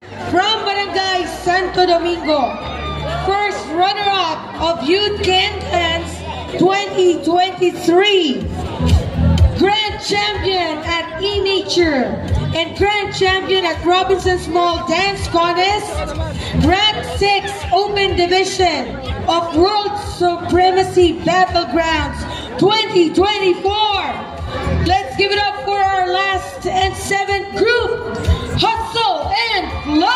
From Barangay Santo Domingo, first runner-up of Youth Can Dance 2023, Grand Champion at E-Nature, and Grand Champion at Robinson's Mall Dance Contest, Rank 6 Open Division of World Supremacy Battlegrounds 2024. Let's give it up for our last and seventh group, Hustle and Flow!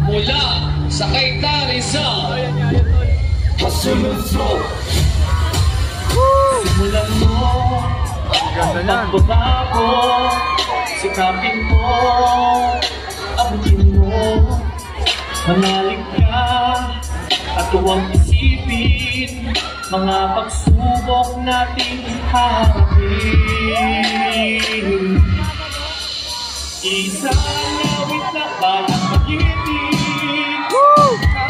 Mula sa Kaitang Rizal, Hustle and Flow. Simulan mo ang magbabago, sikapin mo, abutin mo, manalig ka at huwag isipin mga pagsubok nating harapin. Isang awit na balang mag-ibig,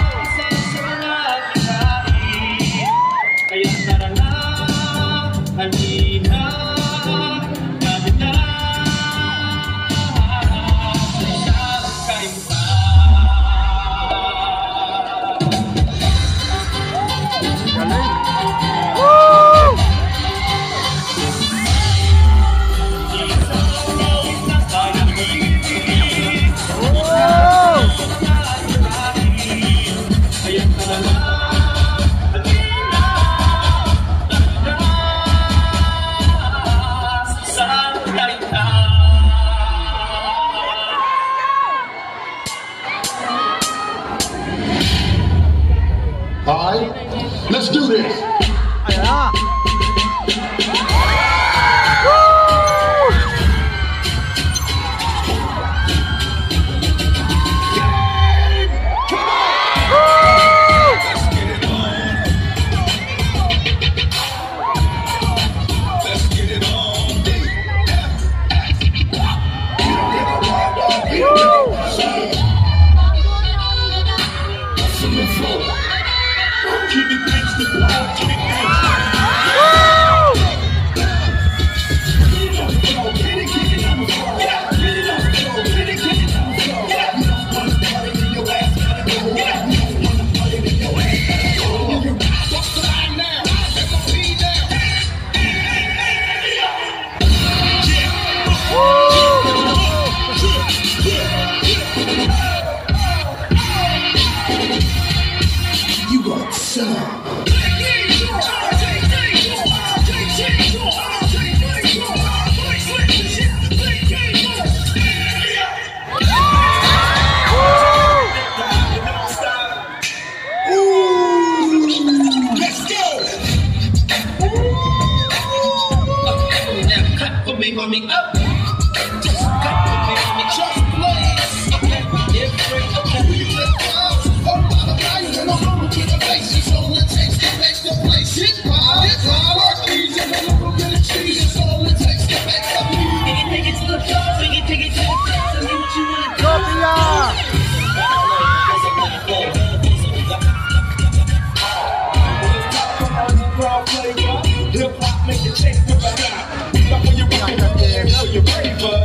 isa sa mga kinain, kaya tara na, halina, natin na, sa isang kaisa. All right, let's do this. Yeah. Warming up, just cut the baby, just blaze. Okay, different, okay. Oh, I'm gonna to the face, so let's take the next place. Hip hop, work easy, and a little bit of cheese, so let's take the back up. Take it to the top, take it to the top, so what you wanna do? Hip hop make you change the vibe. You're brave, but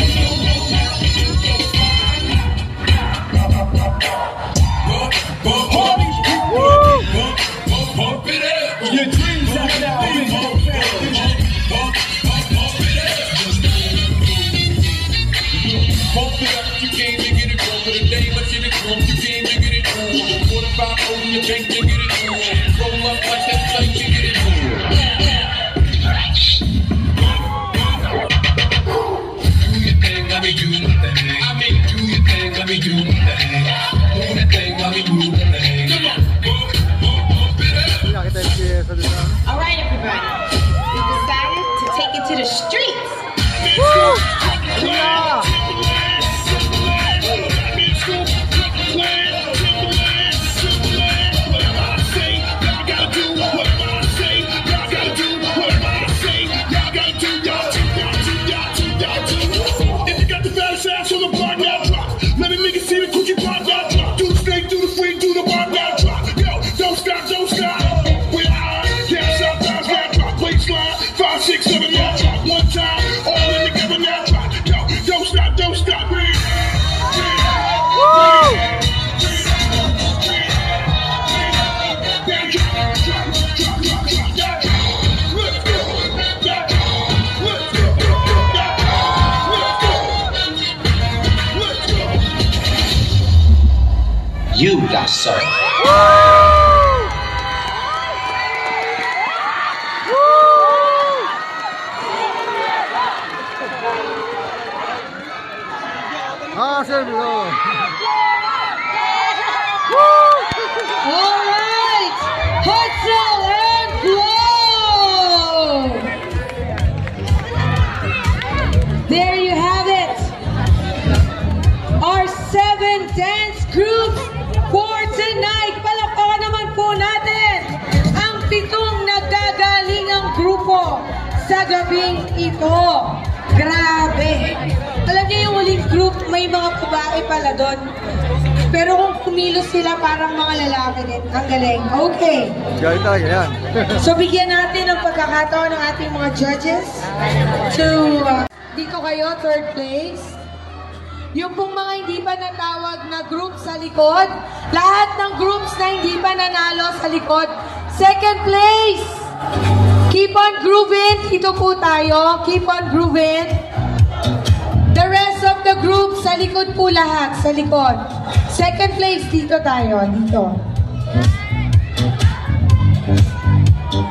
bump it up. Your dreams are now. Bump it up. You came to get it wrong for the day, but you came to get it wrong. What about over your bank to get it wrong? Roll up like that flight to get it wrong. Let me do the thing. I mean, do your thing. Let me do the thing. Do the thing. Let me do the thing. Come on, bump it up. All right, everybody. We decided to take it to the streets. Woo! Yeah! got served. Serve. Alright! Hustle and flow! There you have it! Our 7 dance groups for tonight. Palakpakan naman po natin ang 7 nagagalingang grupo sa gabing ito. Grabe! Alam niyo yung huling group, may mga babae pala doon. Pero kung kumilos sila, parang mga lalaki din. Ang galing. Okay. Galing talaga yan. So, bigyan natin ng pagkakataon ng ating mga judges. Dito kayo, 3rd place. Yung pong mga hindi pa natawag na group sa likod, lahat ng groups na hindi pa nanalo sa likod, 2nd place. Keep on grooving. Dito po tayo. Keep on grooving. The rest of the group, sa likod po lahat. Sa likod. 2nd place, dito tayo. Dito.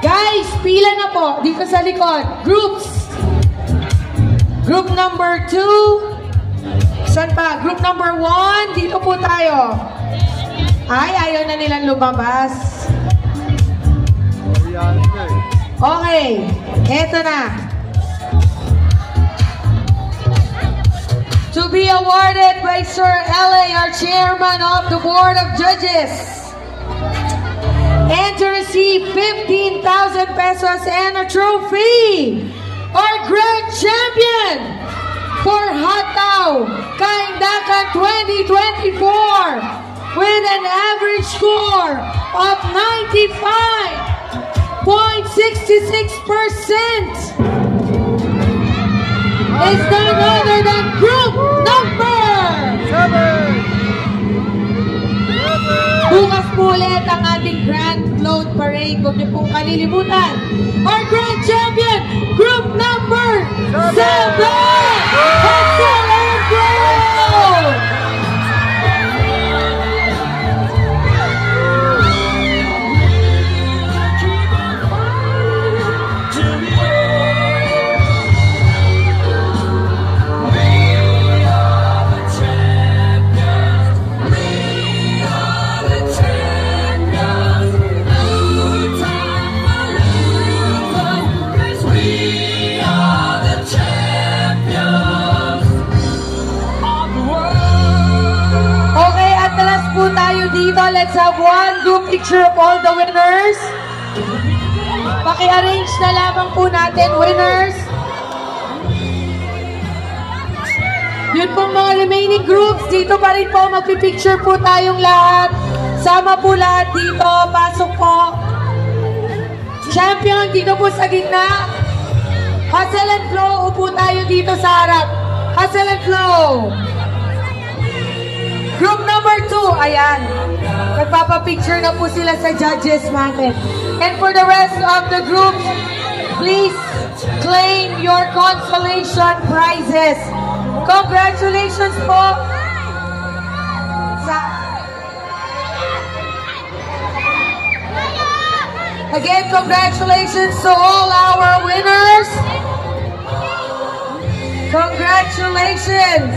Guys, pila na po. Dito sa likod. Groups. Group number 2. Saan pa? Group number 1. Dito po tayo. Ay, ayaw na nilang lumabas. Okay. Eto na. To be awarded by Sir L.A., our chairman of the Board of Judges. And to receive 15,000 pesos and a trophy, our grand champion for Hataw Kaindakan 2024 with an average score of 95.66%. Is none other than group number 7. Bukas po ulit ang ating Grand Float Parade. Huwag niyo pong kalilimutan. Our Grand Champion, group number 7! Hustle and flow! Dito, let's have one group picture of all the winners. Paki-arrange na lamang po natin, winners. Yun pong mga remaining groups, dito pa rin po, magpipicture po tayong lahat. Sama po lahat dito, pasok po. Champion, dito po sa gitna. Hustle and flow, upo tayo dito sa harap. Hustle and flow. Group number 2, ayan. Nagpapapicture na po sila sa judges natin. And for the rest of the group, please claim your consolation prizes. Congratulations po sa... Again, congratulations to all our winners. Congratulations.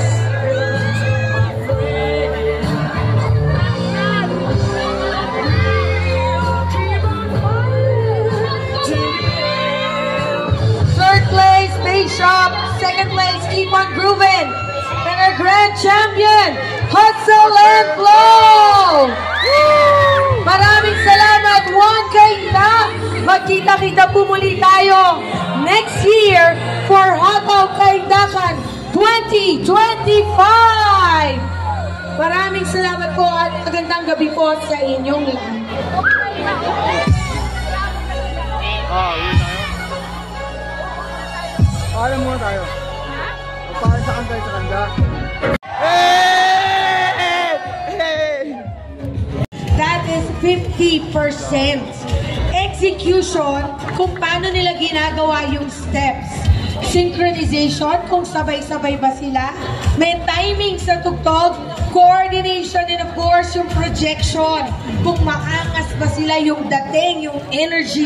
Place, Base Shop. 2nd place, Keep on Grooving. And our grand champion, Hustle and Flow. Maraming salamat, 1K na. Magkita-kita po muli tayo next year for Hataw Kaindakan 2025. Maraming salamat po at magandang gabi po sa inyong lahat. Paalam muna tayo. Paalam sa kanta, sa kanta. That is 50%. Execution, kung paano nila ginagawa yung steps. Synchronization, kung sabay-sabay ba sila. May timing sa tugtog. Coordination then of course, yung projection. Kung maangas ba sila, yung dating, yung energy